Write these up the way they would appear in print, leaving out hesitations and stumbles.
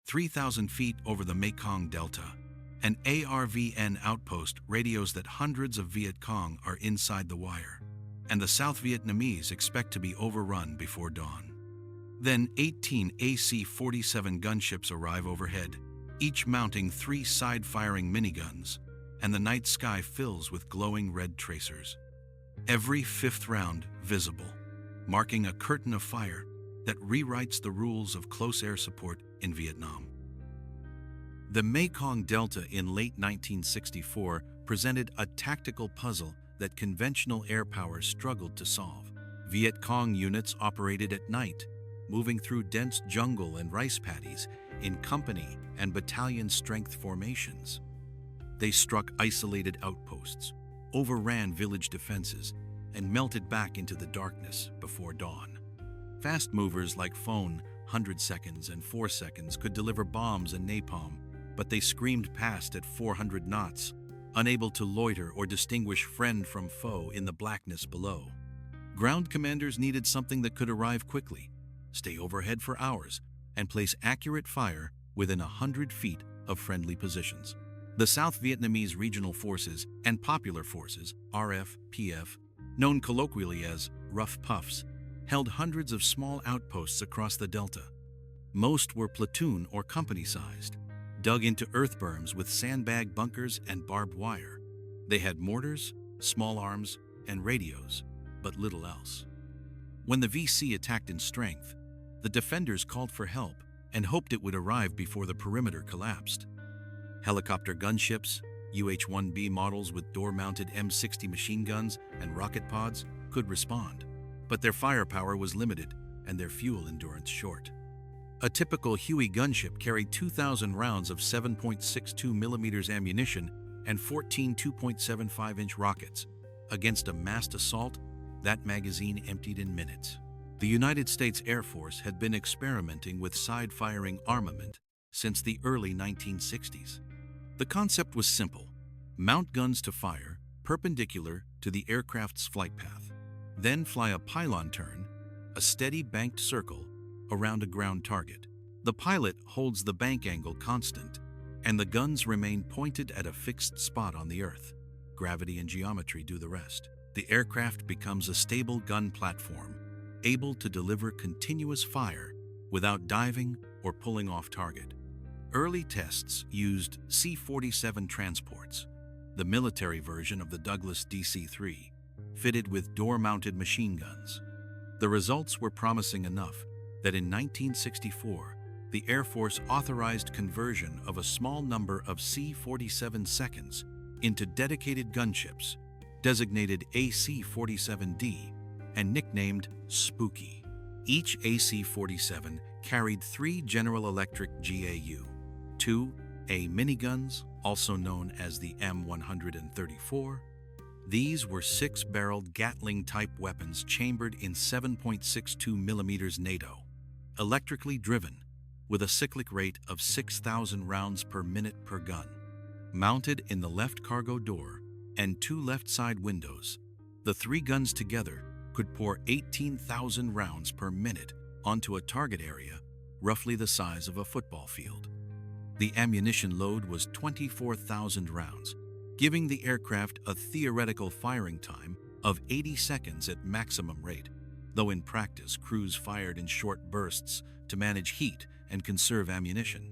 3,000 feet over the Mekong Delta. An ARVN outpost radios that hundreds of Viet Cong are inside the wire, and the South Vietnamese expect to be overrun before dawn. Then 18 AC-47 gunships arrive overhead, each mounting 3 side-firing miniguns, and the night sky fills with glowing red tracers. Every fifth round visible, marking a curtain of fire that rewrites the rules of close air support in Vietnam. The Mekong Delta in late 1964 presented a tactical puzzle that conventional air power struggled to solve. Viet Cong units operated at night, moving through dense jungle and rice paddies in company and battalion strength formations. They struck isolated outposts, overran village defenses, and melted back into the darkness before dawn. Fast movers like Phone, 100 seconds and 4 seconds, could deliver bombs and napalm, but they screamed past at 400 knots, unable to loiter or distinguish friend from foe in the blackness below. Ground commanders needed something that could arrive quickly, stay overhead for hours, and place accurate fire within 100 feet of friendly positions. The South Vietnamese Regional Forces and Popular Forces, RF-PF, known colloquially as Rough Puffs, held hundreds of small outposts across the Delta. Most were platoon or company-sized, dug into earth berms with sandbag bunkers and barbed wire. They had mortars, small arms, and radios, but little else. When the VC attacked in strength, the defenders called for help and hoped it would arrive before the perimeter collapsed. Helicopter gunships, UH-1B models with door-mounted M60 machine guns and rocket pods could respond, but their firepower was limited and their fuel endurance short. A typical Huey gunship carried 2,000 rounds of 7.62 mm ammunition and 14 2.75-inch rockets. Against a massed assault, that magazine emptied in minutes. The United States Air Force had been experimenting with side-firing armament since the early 1960s. The concept was simple: mount guns to fire perpendicular to the aircraft's flight path, then fly a pylon turn, a steady banked circle, around a ground target. The pilot holds the bank angle constant, and the guns remain pointed at a fixed spot on the earth. Gravity and geometry do the rest. The aircraft becomes a stable gun platform, able to deliver continuous fire without diving or pulling off target. Early tests used C-47 transports, the military version of the Douglas DC-3, fitted with door-mounted machine guns. The results were promising enough that in 1964, the Air Force authorized conversion of a small number of C-47 seconds into dedicated gunships, designated AC-47D and nicknamed Spooky. Each AC-47 carried 3 General Electric GAU, 2 A miniguns, also known as the M134. These were 6-barreled Gatling-type weapons chambered in 7.62 mm NATO, electrically driven, with a cyclic rate of 6,000 rounds per minute per gun. Mounted in the left cargo door and 2 left side windows, the 3 guns together could pour 18,000 rounds per minute onto a target area roughly the size of a football field. The ammunition load was 24,000 rounds, giving the aircraft a theoretical firing time of 80 seconds at maximum rate, though in practice crews fired in short bursts to manage heat and conserve ammunition.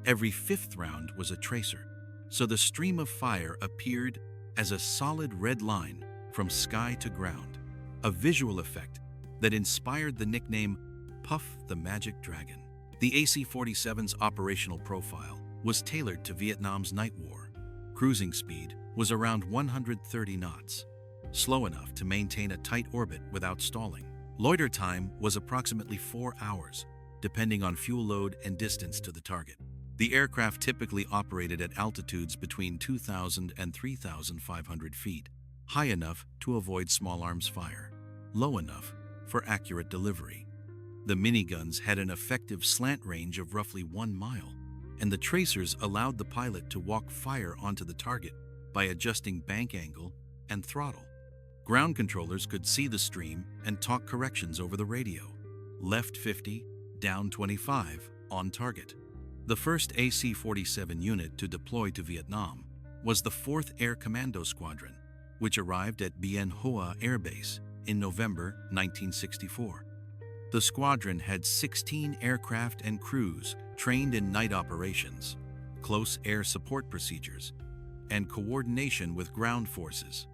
Every 5th round was a tracer, so the stream of fire appeared as a solid red line from sky to ground, a visual effect that inspired the nickname Puff the Magic Dragon. The AC-47's operational profile was tailored to Vietnam's night war. Cruising speed was around 130 knots, slow enough to maintain a tight orbit without stalling. Loiter time was approximately 4 hours, depending on fuel load and distance to the target. The aircraft typically operated at altitudes between 2,000 and 3,500 feet, high enough to avoid small arms fire, low enough for accurate delivery. The miniguns had an effective slant range of roughly 1 mile, and the tracers allowed the pilot to walk fire onto the target by adjusting bank angle and throttle. Ground controllers could see the stream and talk corrections over the radio. Left 50, down 25, on target. The first AC-47 unit to deploy to Vietnam was the 4th Air Commando Squadron, which arrived at Bien Hoa Air Base in November 1964. The squadron had 16 aircraft and crews trained in night operations, close air support procedures, and coordination with ground forces.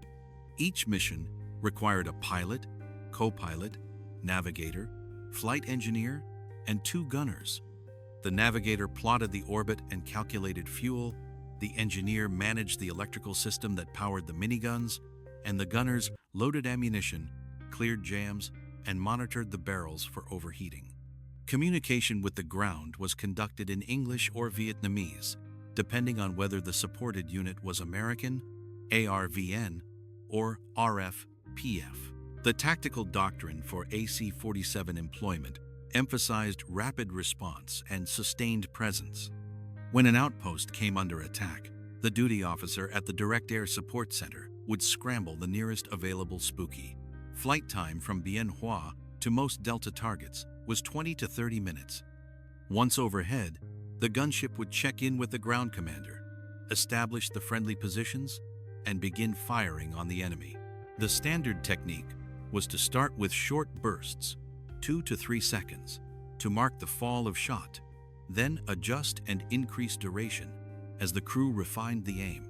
Each mission required a pilot, co-pilot, navigator, flight engineer, and 2 gunners. The navigator plotted the orbit and calculated fuel, the engineer managed the electrical system that powered the miniguns, and the gunners loaded ammunition, cleared jams, and monitored the barrels for overheating. Communication with the ground was conducted in English or Vietnamese, depending on whether the supported unit was American, ARVN, or RF-PF. The tactical doctrine for AC-47 employment emphasized rapid response and sustained presence. When an outpost came under attack, the duty officer at the Direct Air Support Center would scramble the nearest available Spooky. Flight time from Bien Hoa to most Delta targets was 20 to 30 minutes. Once overhead, the gunship would check in with the ground commander, establish the friendly positions, and begin firing on the enemy. The standard technique was to start with short bursts, 2 to 3 seconds, to mark the fall of shot, then adjust and increase duration as the crew refined the aim.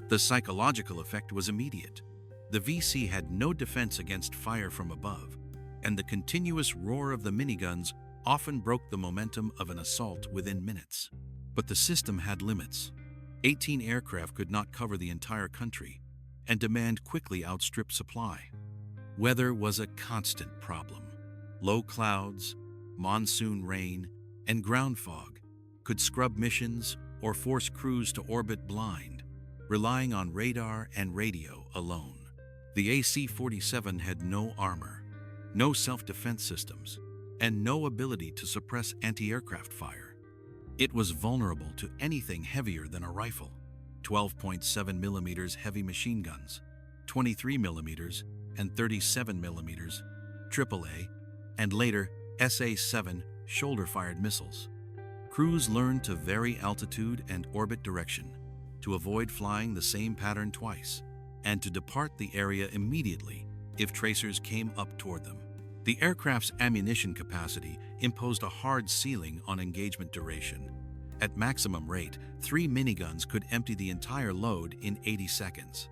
The psychological effect was immediate. The VC had no defense against fire from above, and the continuous roar of the miniguns often broke the momentum of an assault within minutes. But the system had limits. 18 aircraft could not cover the entire country, and demand quickly outstripped supply. Weather was a constant problem. Low clouds, monsoon rain, and ground fog could scrub missions or force crews to orbit blind, relying on radar and radio alone. The AC-47 had no armor, no self-defense systems, and no ability to suppress anti-aircraft fire. It was vulnerable to anything heavier than a rifle: 12.7mm heavy machine guns, 23mm and 37mm AAA, and later SA-7 shoulder-fired missiles. Crews learned to vary altitude and orbit direction, to avoid flying the same pattern twice, and to depart the area immediately if tracers came up toward them. The aircraft's ammunition capacity imposed a hard ceiling on engagement duration. At maximum rate, 3 miniguns could empty the entire load in 80 seconds.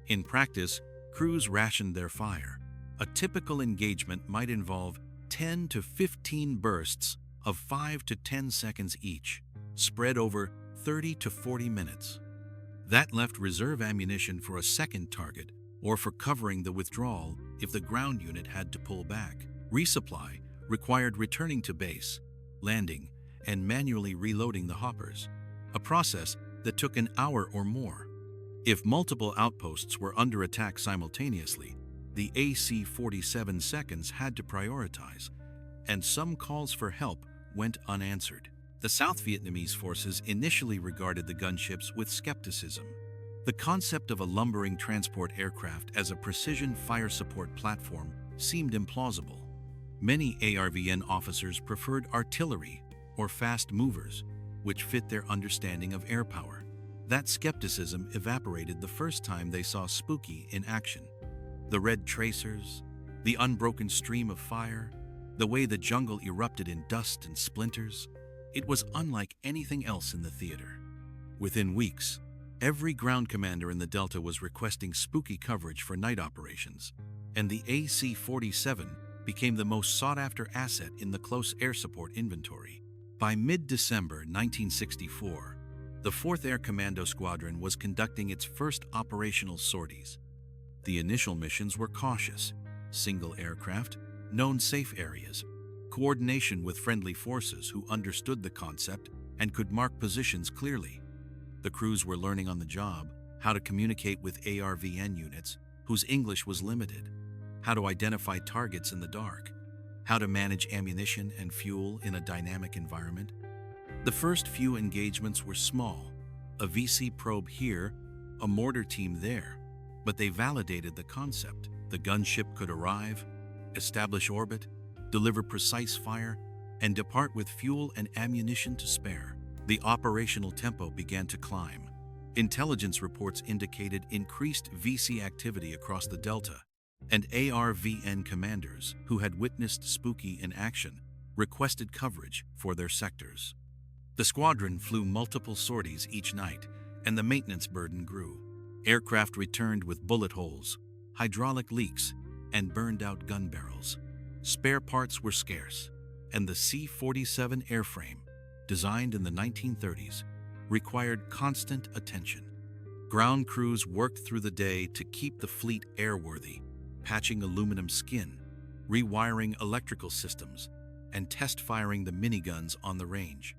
In practice, crews rationed their fire. A typical engagement might involve 10 to 15 bursts of 5 to 10 seconds each, spread over 30 to 40 minutes. That left reserve ammunition for a second target or for covering the withdrawal if the ground unit had to pull back. Resupply required returning to base, landing, and manually reloading the hoppers, a process that took an hour or more. If multiple outposts were under attack simultaneously, the AC-47 seconds had to prioritize, and some calls for help went unanswered. The South Vietnamese forces initially regarded the gunships with skepticism. The concept of a lumbering transport aircraft as a precision fire support platform seemed implausible. Many ARVN officers preferred artillery or fast movers, which fit their understanding of air power. That skepticism evaporated the first time they saw Spooky in action. The red tracers, the unbroken stream of fire, the way the jungle erupted in dust and splinters, it was unlike anything else in the theater. Within weeks, every ground commander in the Delta was requesting Spooky coverage for night operations, and the AC-47 became the most sought-after asset in the close air support inventory. By mid-December 1964, the 4th Air Commando Squadron was conducting its first operational sorties. The initial missions were cautious: single aircraft, known safe areas, coordination with friendly forces who understood the concept and could mark positions clearly. The crews were learning on the job how to communicate with ARVN units whose English was limited, how to identify targets in the dark, how to manage ammunition and fuel in a dynamic environment. The first few engagements were small, a VC probe here, a mortar team there, but they validated the concept. The gunship could arrive, establish orbit, deliver precise fire, and depart with fuel and ammunition to spare. The operational tempo began to climb. Intelligence reports indicated increased VC activity across the Delta, and ARVN commanders who had witnessed Spooky in action requested coverage for their sectors. The squadron flew multiple sorties each night, and the maintenance burden grew. Aircraft returned with bullet holes, hydraulic leaks, and burned-out gun barrels. Spare parts were scarce, and the C-47 airframe, designed in the 1930s, required constant attention. Ground crews worked through the day to keep the fleet airworthy, patching aluminum skin, rewiring electrical systems, and test-firing the miniguns on the range.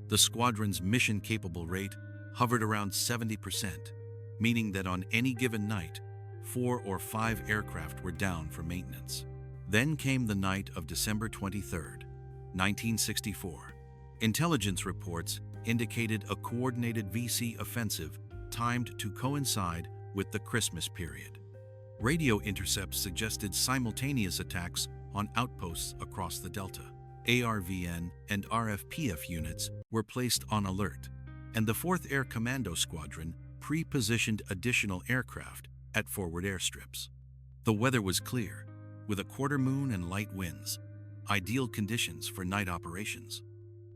The squadron's mission-capable rate hovered around 70%, meaning that on any given night, 4 or 5 aircraft were down for maintenance. Then came the night of December 23, 1964. Intelligence reports indicated a coordinated VC offensive timed to coincide with the Christmas period. Radio intercepts suggested simultaneous attacks on outposts across the Delta. ARVN and RFPF units were placed on alert, and the 4th Air Commando Squadron pre-positioned additional aircraft at forward airstrips. The weather was clear, with a quarter moon and light winds, ideal conditions for night operations.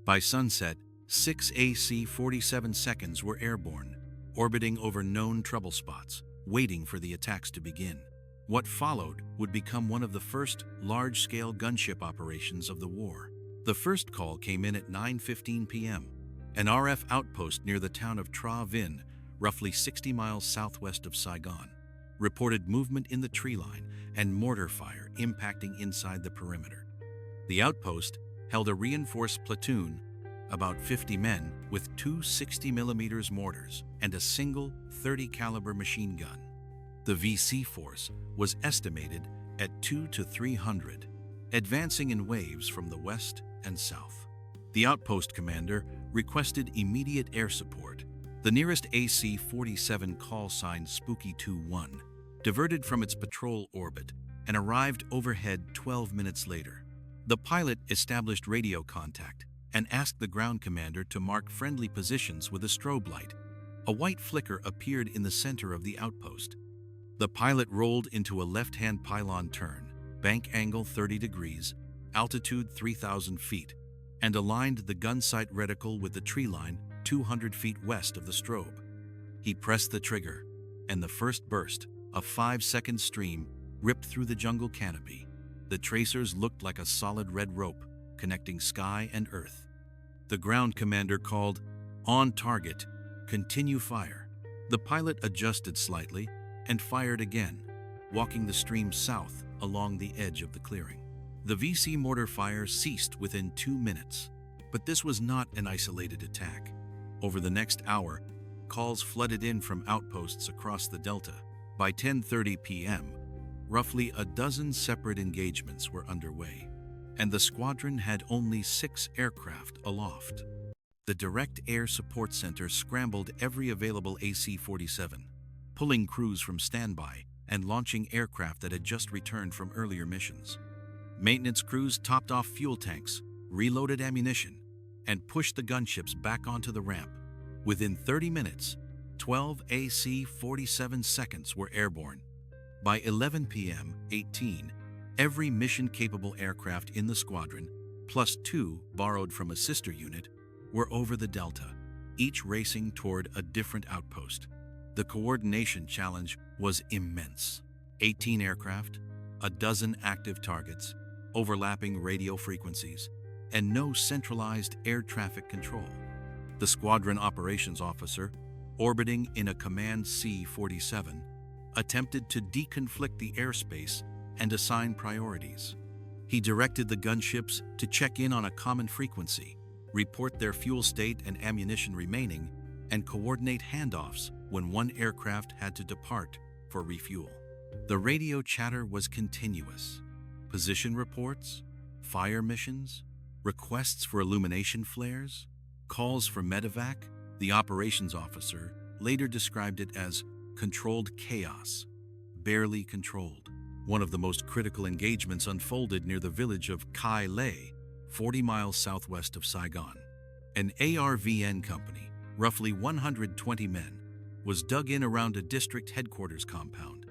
By sunset, 6 AC-47 seconds were airborne, orbiting over known trouble spots, waiting for the attacks to begin. What followed would become one of the first large-scale gunship operations of the war. The first call came in at 9:15 p.m. An RF outpost near the town of Tra Vinh, roughly 60 miles southwest of Saigon, reported movement in the tree line and mortar fire impacting inside the perimeter. The outpost held a reinforced platoon, about 50 men, with 2 60mm mortars and a single 30 caliber machine gun. The VC force was estimated at 200 to 300, advancing in waves from the west and south. The outpost commander requested immediate air support. The nearest AC-47 call sign Spooky 2-1 diverted from its patrol orbit and arrived overhead 12 minutes later. The pilot established radio contact and asked the ground commander to mark friendly positions with a strobe light. A white flicker appeared in the center of the outpost. The pilot rolled into a left-hand pylon turn, bank angle 30 degrees, altitude 3,000 feet, and aligned the gun sight reticle with the tree line 200 feet west of the strobe. He pressed the trigger, and the first burst, a 5-second stream, ripped through the jungle canopy. The tracers looked like a solid red rope connecting sky and earth. The ground commander called, "On target, continue fire." The pilot adjusted slightly and fired again, walking the stream south along the edge of the clearing. The VC mortar fire ceased within 2 minutes, but this was not an isolated attack. Over the next hour, calls flooded in from outposts across the Delta. By 10:30 p.m., roughly a dozen separate engagements were underway, and the squadron had only 6 aircraft aloft. The Direct Air Support Center scrambled every available AC-47, pulling crews from standby and launching aircraft that had just returned from earlier missions. Maintenance crews topped off fuel tanks, reloaded ammunition, and pushed the gunships back onto the ramp. Within 30 minutes, 12 AC-47 seconds were airborne. By 11 p.m., 18, every mission-capable aircraft in the squadron, plus 2 borrowed from a sister unit, were over the Delta, each racing toward a different outpost. The coordination challenge was immense. 18 aircraft, a dozen active targets, overlapping radio frequencies, and no centralized air traffic control. The squadron operations officer, orbiting in a Command C-47, attempted to deconflict the airspace and assign priorities. He directed the gunships to check in on a common frequency, report their fuel state and ammunition remaining, and coordinate handoffs when one aircraft had to depart for refuel. The radio chatter was continuous. Position reports, fire missions, requests for illumination flares, calls for medevac. The operations officer later described it as controlled chaos, barely controlled. One of the most critical engagements unfolded near the village of Kai Lei, 40 miles southwest of Saigon. An ARVN company, roughly 120 men, was dug in around a district headquarters compound.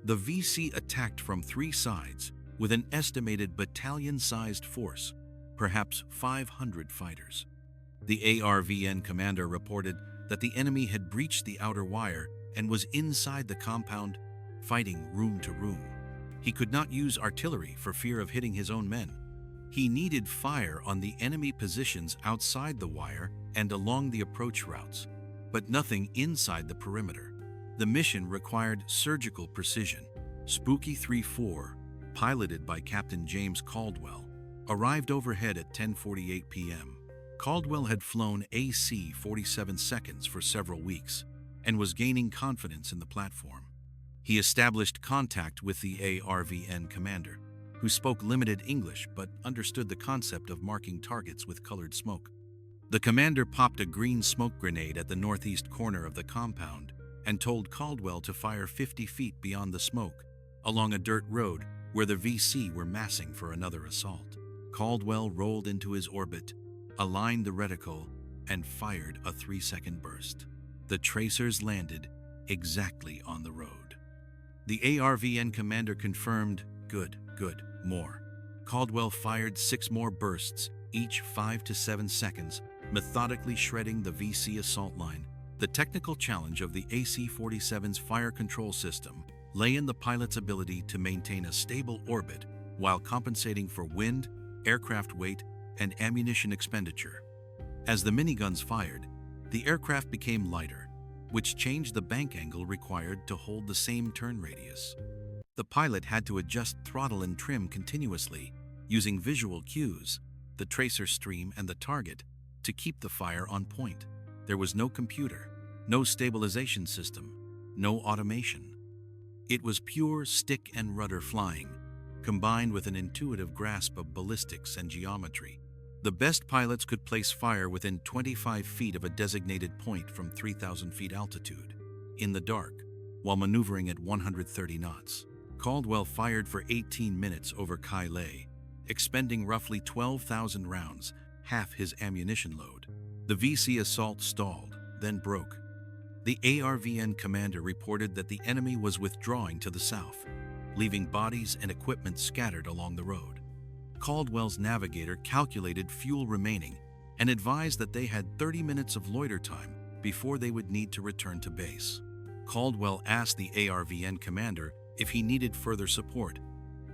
The VC attacked from 3 sides with an estimated battalion-sized force, perhaps 500 fighters. The ARVN commander reported that the enemy had breached the outer wire and was inside the compound, fighting room to room. He could not use artillery for fear of hitting his own men. He needed fire on the enemy positions outside the wire and along the approach routes, but nothing inside the perimeter. The mission required surgical precision. Spooky 3-4, piloted by Captain James Caldwell, arrived overhead at 10:48 p.m. Caldwell had flown AC-47 seconds for several weeks and was gaining confidence in the platform. He established contact with the ARVN commander, who spoke limited English but understood the concept of marking targets with colored smoke. The commander popped a green smoke grenade at the northeast corner of the compound and told Caldwell to fire 50 feet beyond the smoke, along a dirt road where the VC were massing for another assault. Caldwell rolled into his orbit, aligned the reticle, and fired a 3-second burst. The tracers landed exactly on the road. The ARVN commander confirmed, "Good, more." Caldwell fired 6 more bursts, each 5 to 7 seconds, methodically shredding the VC assault line. The technical challenge of the AC-47's fire control system lay in the pilot's ability to maintain a stable orbit while compensating for wind, aircraft weight, and ammunition expenditure. As the miniguns fired, the aircraft became lighter, which changed the bank angle required to hold the same turn radius. The pilot had to adjust throttle and trim continuously, using visual cues, the tracer stream and the target, to keep the fire on point. There was no computer, no stabilization system, no automation. It was pure stick and rudder flying, combined with an intuitive grasp of ballistics and geometry. The best pilots could place fire within 25 feet of a designated point from 3,000 feet altitude, in the dark, while maneuvering at 130 knots. Caldwell fired for 18 minutes over Kailai, expending roughly 12,000 rounds, half his ammunition load. The VC assault stalled, then broke. The ARVN commander reported that the enemy was withdrawing to the south, leaving bodies and equipment scattered along the road. Caldwell's navigator calculated fuel remaining and advised that they had 30 minutes of loiter time before they would need to return to base. Caldwell asked the ARVN commander if he needed further support.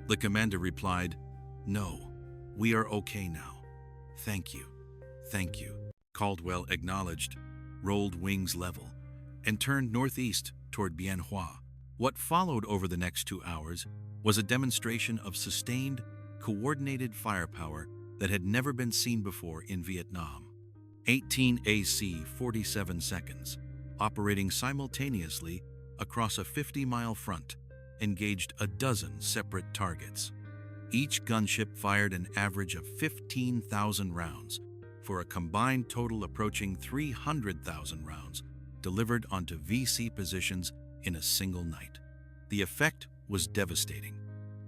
The commander replied, "No, we are okay now. Thank you." Caldwell acknowledged, rolled wings level, and turned northeast toward Bien Hoa. What followed over the next 2 hours was a demonstration of sustained, coordinated firepower that had never been seen before in Vietnam. 18 AC-47 seconds, operating simultaneously across a 50-mile front, engaged a dozen separate targets. Each gunship fired an average of 15,000 rounds, for a combined total approaching 300,000 rounds delivered onto VC positions in a single night. The effect was devastating.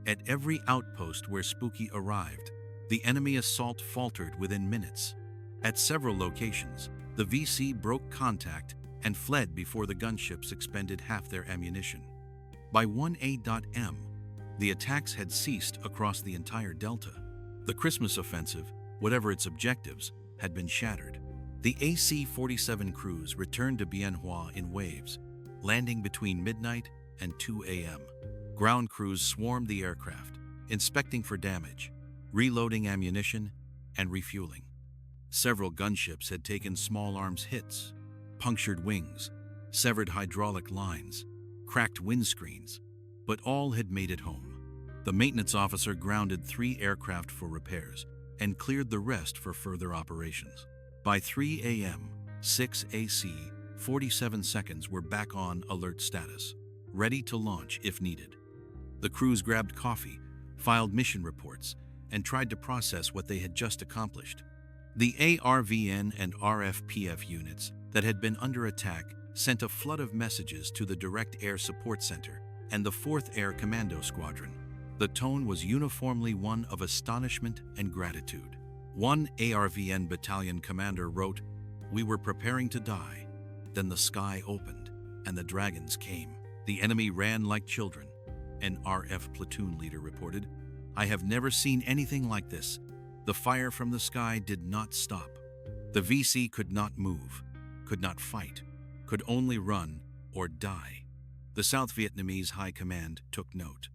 At every outpost where Spooky arrived, the enemy assault faltered within minutes. At several locations, the VC broke contact and fled before the gunships expended half their ammunition. By 1 a.m., the attacks had ceased across the entire delta. The Christmas offensive, whatever its objectives, had been shattered. The AC-47 crews returned to Bien Hoa in waves, landing between midnight and 2 a.m. Ground crews swarmed the aircraft, inspecting for damage, reloading ammunition, and refueling. Several gunships had taken small arms hits, punctured wings, severed hydraulic lines, cracked windscreens, but all had made it home. The maintenance officer grounded 3 aircraft for repairs and cleared the rest for further operations. By 3 a.m., 6 AC-47 seconds were back on alert status, ready to launch if needed. The crews grabbed coffee, filed mission reports, and tried to process what they had just accomplished. The ARVN and RFPF units that had been under attack sent a flood of messages to the Direct Air Support Center and the 4th Air Commando Squadron. The tone was uniformly one of astonishment and gratitude. One ARVN battalion commander wrote, "We were preparing to die. Then the sky opened, and the dragons came. The enemy ran like children." An RF platoon leader reported, "I have never seen anything like this. The fire from the sky did not stop. The VC could not move, could not fight, could only run or die." The South Vietnamese High Command took note.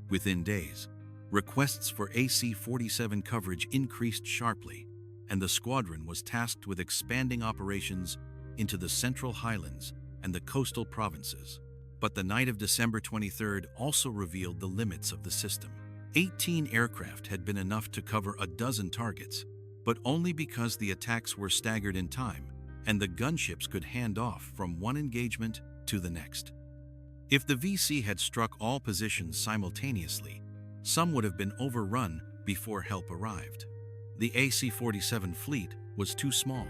Within days, requests for AC-47 coverage increased sharply, and the squadron was tasked with expanding operations into the Central Highlands and the coastal provinces. But the night of December 23rd also revealed the limits of the system. 18 aircraft had been enough to cover a dozen targets, but only because the attacks were staggered in time, and the gunships could hand off from one engagement to the next. If the VC had struck all positions simultaneously, some would have been overrun before help arrived. The AC-47 fleet was too small,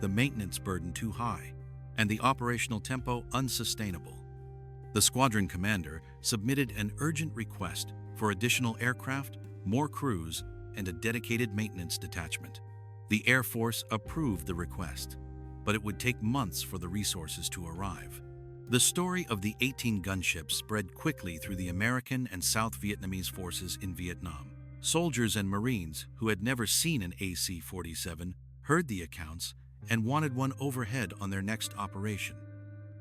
the maintenance burden too high, and the operational tempo unsustainable. The squadron commander submitted an urgent request for additional aircraft, more crews, and a dedicated maintenance detachment. The Air Force approved the request, but it would take months for the resources to arrive. The story of the 18 gunships spread quickly through the American and South Vietnamese forces in Vietnam. Soldiers and Marines who had never seen an AC-47 heard the accounts and wanted one overhead on their next operation.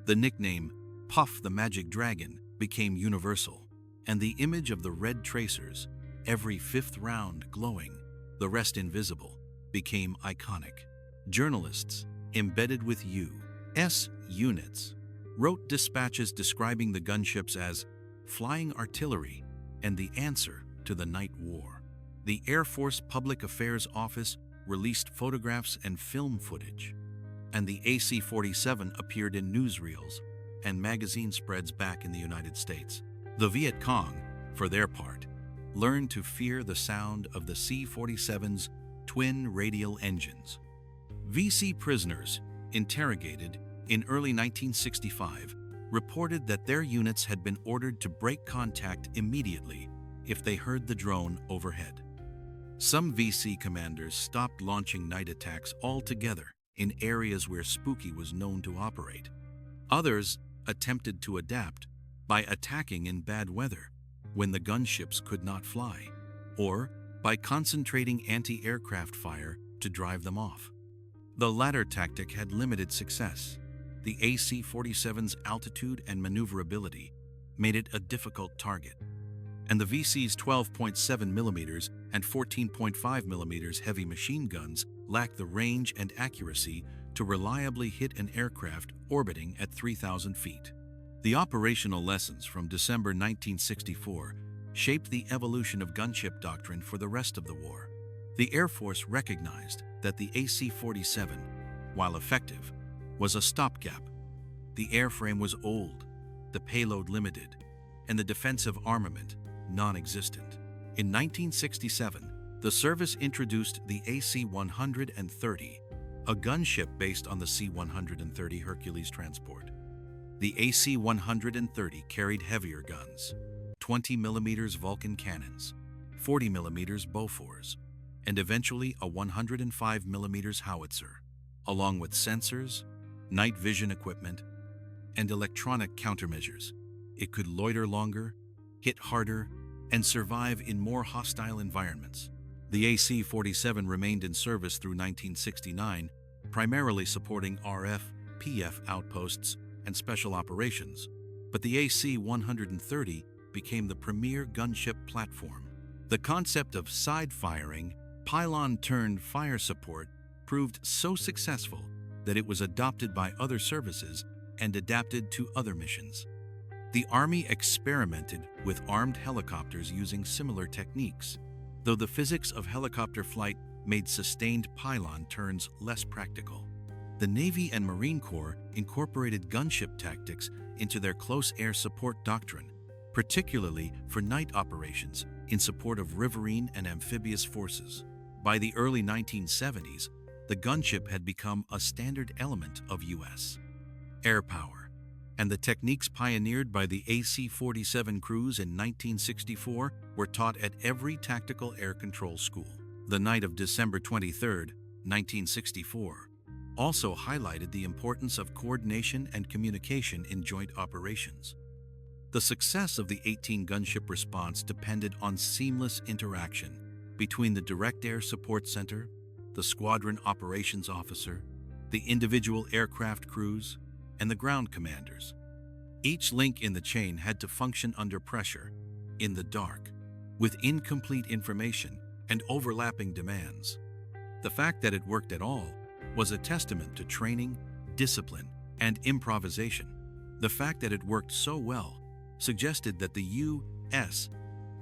The nickname Puff the Magic Dragon became universal, and the image of the red tracers, every fifth round glowing, the rest invisible, became iconic. Journalists, embedded with U.S. units, wrote dispatches describing the gunships as flying artillery and the answer to the night war. The Air Force Public Affairs Office released photographs and film footage, and the AC-47 appeared in newsreels and magazine spreads back in the United States. The Viet Cong, for their part, learned to fear the sound of the C-47's twin radial engines. VC prisoners, interrogated in early 1965, reported that their units had been ordered to break contact immediately if they heard the drone overhead. Some VC commanders stopped launching night attacks altogether in areas where Spooky was known to operate. Others attempted to adapt by attacking in bad weather when the gunships could not fly, or by concentrating anti-aircraft fire to drive them off. The latter tactic had limited success. The AC-47's altitude and maneuverability made it a difficult target, and the VC's 12.7mm and 14.5mm heavy machine guns lacked the range and accuracy to reliably hit an aircraft orbiting at 3,000 feet. The operational lessons from December 1964 shaped the evolution of gunship doctrine for the rest of the war. The Air Force recognized that the AC-47, while effective, was a stopgap. The airframe was old, the payload limited, and the defensive armament non-existent. In 1967, the service introduced the AC-130, a gunship based on the C-130 Hercules transport. The AC-130 carried heavier guns, 20mm Vulcan cannons, 40mm Bofors, and eventually a 105mm howitzer, along with sensors, night vision equipment, and electronic countermeasures. It could loiter longer, hit harder, and survive in more hostile environments. The AC-47 remained in service through 1969, primarily supporting RF, PF outposts and special operations, but the AC-130 became the premier gunship platform. The concept of side-firing, pylon-turned fire support proved so successful that it was adopted by other services and adapted to other missions. The Army experimented with armed helicopters using similar techniques, though the physics of helicopter flight made sustained pylon turns less practical. The Navy and Marine Corps incorporated gunship tactics into their close air support doctrine, particularly for night operations in support of riverine and amphibious forces. By the early 1970s, the gunship had become a standard element of U.S. air power, and the techniques pioneered by the AC-47 crews in 1964 were taught at every tactical air control school. The night of December 23, 1964, also highlighted the importance of coordination and communication in joint operations. The success of the 18 gunship response depended on seamless interaction between the Direct Air Support Center, the Squadron Operations Officer, the individual aircraft crews, and the ground commanders. Each link in the chain had to function under pressure, in the dark, with incomplete information and overlapping demands. The fact that it worked at all was a testament to training, discipline, and improvisation. The fact that it worked so well suggested that the U.S.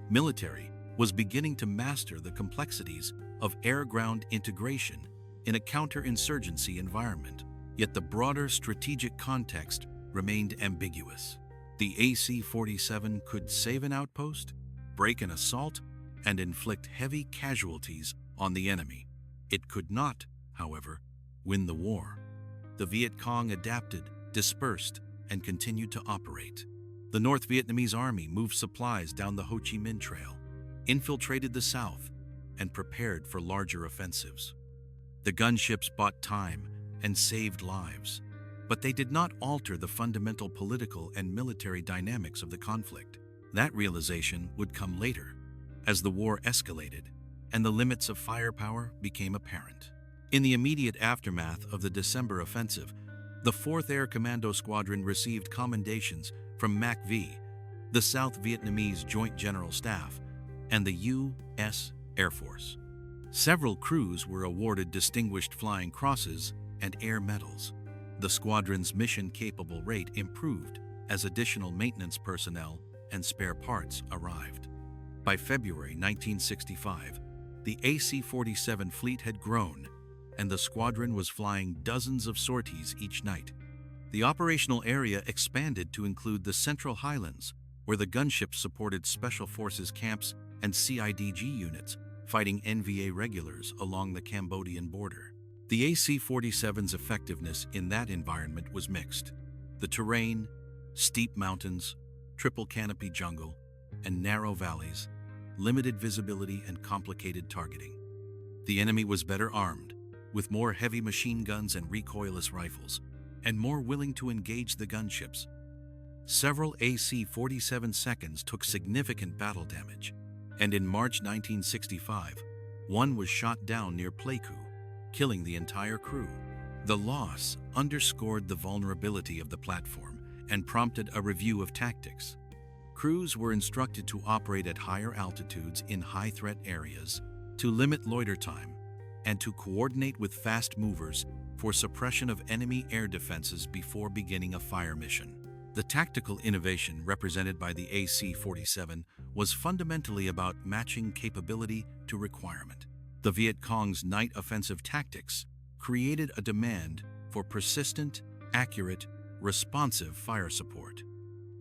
military was beginning to master the complexities of air-ground integration in a counterinsurgency environment. Yet the broader strategic context remained ambiguous. The AC-47 could save an outpost, break an assault, and inflict heavy casualties on the enemy. It could not, however, win the war. The Viet Cong adapted, dispersed, and continued to operate. The North Vietnamese Army moved supplies down the Ho Chi Minh Trail, infiltrated the South, and prepared for larger offensives. The gunships bought time and saved lives, but they did not alter the fundamental political and military dynamics of the conflict. That realization would come later, as the war escalated and the limits of firepower became apparent. In the immediate aftermath of the December offensive, the 4th Air Commando Squadron received commendations from MACV, the South Vietnamese Joint General Staff, and the U.S. Air Force. Several crews were awarded Distinguished Flying Crosses and Air Medals. The squadron's mission-capable rate improved as additional maintenance personnel and spare parts arrived. By February 1965, the AC-47 fleet had grown, and the squadron was flying dozens of sorties each night. The operational area expanded to include the Central Highlands, where the gunships supported Special Forces camps and CIDG units fighting NVA regulars along the Cambodian border. The AC-47's effectiveness in that environment was mixed. The terrain, steep mountains, triple canopy jungle, and narrow valleys, limited visibility and complicated targeting. The enemy was better armed, with more heavy machine guns and recoilless rifles, and more willing to engage the gunships. Several AC-47 seconds took significant battle damage, and in March 1965, one was shot down near Pleiku, killing the entire crew. The loss underscored the vulnerability of the platform and prompted a review of tactics. Crews were instructed to operate at higher altitudes in high-threat areas, to limit loiter time, and to coordinate with fast movers for suppression of enemy air defenses before beginning a fire mission. The tactical innovation represented by the AC-47 was fundamentally about matching capability to requirement. The Viet Cong's night offensive tactics created a demand for persistent, accurate, responsive fire support.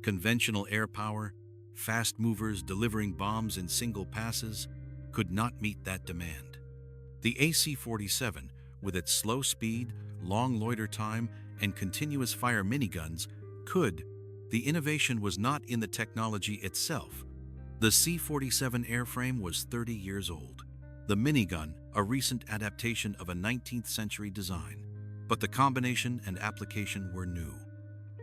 Conventional air power, fast movers delivering bombs in single passes, could not meet that demand. The AC-47, with its slow speed, long loiter time, and continuous fire miniguns, could. The innovation was not in the technology itself. The C-47 airframe was 30 years old. The minigun, a recent adaptation of a 19th century design. But the combination and application were new.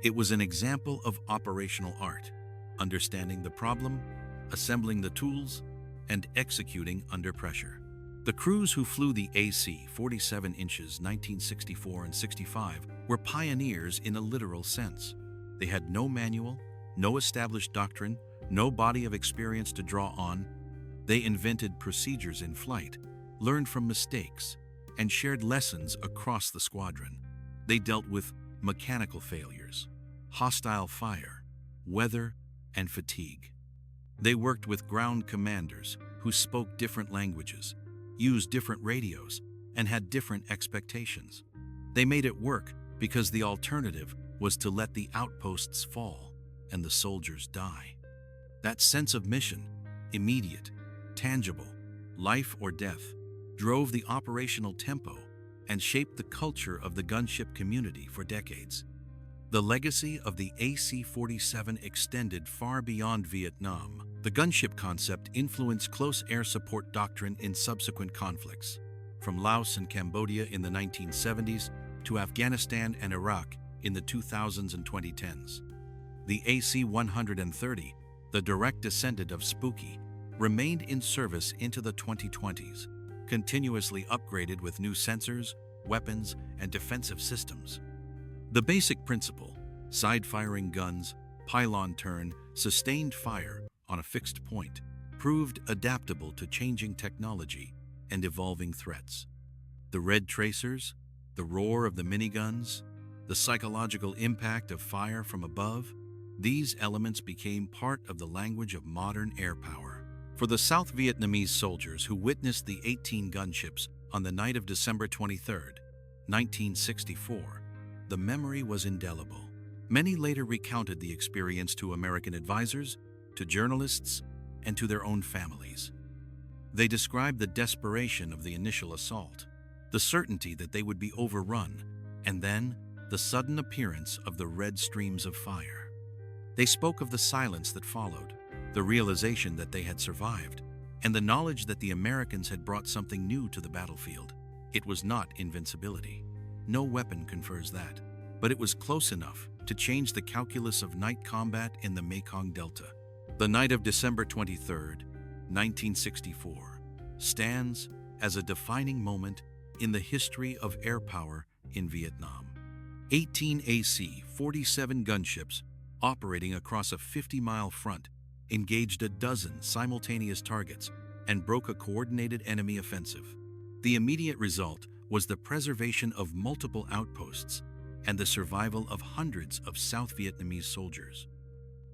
It was an example of operational art, understanding the problem, assembling the tools, and executing under pressure. The crews who flew the AC-47 inches 1964 and 65 were pioneers in a literal sense. They had no manual, no established doctrine, no body of experience to draw on. They invented procedures in flight, learned from mistakes, and shared lessons across the squadron. They dealt with mechanical failures, hostile fire, weather, and fatigue. They worked with ground commanders who spoke different languages, used different radios, and had different expectations. They made it work because the alternative was to let the outposts fall and the soldiers die. That sense of mission, immediate, tangible, life or death, drove the operational tempo and shaped the culture of the gunship community for decades. The legacy of the AC-47 extended far beyond Vietnam. The gunship concept influenced close air support doctrine in subsequent conflicts, from Laos and Cambodia in the 1970s to Afghanistan and Iraq in the 2000s and 2010s. The AC-130, the direct descendant of Spooky, remained in service into the 2020s, continuously upgraded with new sensors, weapons, and defensive systems. The basic principle, side-firing guns, pylon turn, sustained fire on a fixed point, proved adaptable to changing technology and evolving threats. The red tracers, the roar of the miniguns, the psychological impact of fire from above, these elements became part of the language of modern air power. For the South Vietnamese soldiers who witnessed the 18 gunships on the night of December 23, 1964, the memory was indelible. Many later recounted the experience to American advisors, to journalists, and to their own families. They described the desperation of the initial assault, the certainty that they would be overrun, and then the sudden appearance of the red streams of fire. They spoke of the silence that followed, the realization that they had survived, and the knowledge that the Americans had brought something new to the battlefield. It was not invincibility. No weapon confers that, but it was close enough to change the calculus of night combat in the Mekong Delta. The night of December 23, 1964, stands as a defining moment in the history of air power in Vietnam. 18 AC-47 gunships operating across a 50-mile front engaged a dozen simultaneous targets and broke a coordinated enemy offensive. The immediate result was the preservation of multiple outposts and the survival of hundreds of South Vietnamese soldiers.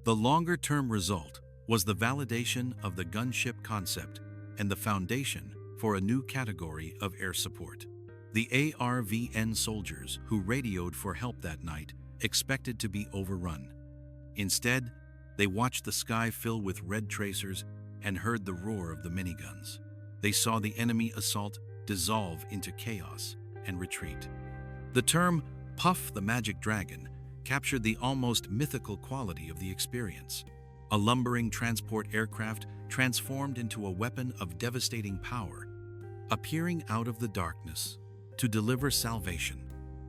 The longer-term result was the validation of the gunship concept and the foundation for a new category of air support. The ARVN soldiers who radioed for help that night expected to be overrun. Instead, they watched the sky fill with red tracers and heard the roar of the miniguns. They saw the enemy assault dissolve into chaos and retreat. The term "Puff the Magic Dragon" captured the almost mythical quality of the experience. A lumbering transport aircraft transformed into a weapon of devastating power, appearing out of the darkness to deliver salvation.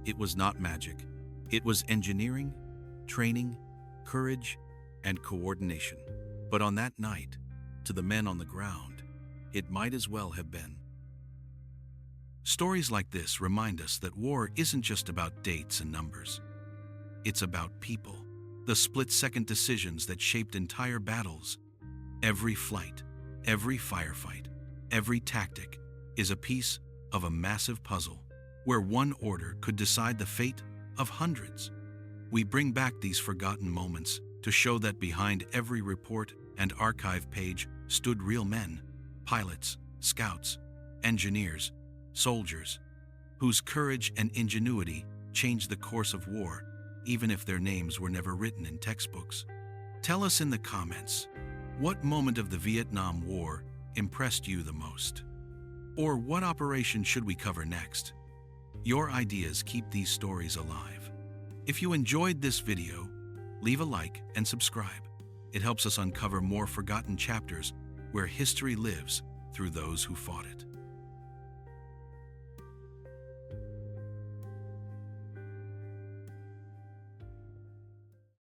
It was not magic. It was engineering, training, courage, and coordination. But on that night, to the men on the ground, it might as well have been. Stories like this remind us that war isn't just about dates and numbers. It's about people, the split-second decisions that shaped entire battles. Every flight, every firefight, every tactic is a piece of a massive puzzle where one order could decide the fate of hundreds. We bring back these forgotten moments to show that behind every report and archive page stood real men, pilots, scouts, engineers, soldiers, whose courage and ingenuity changed the course of war, even if their names were never written in textbooks. Tell us in the comments, what moment of the Vietnam War impressed you the most? Or what operation should we cover next? Your ideas keep these stories alive. If you enjoyed this video, leave a like and subscribe. It helps us uncover more forgotten chapters where history lives through those who fought it.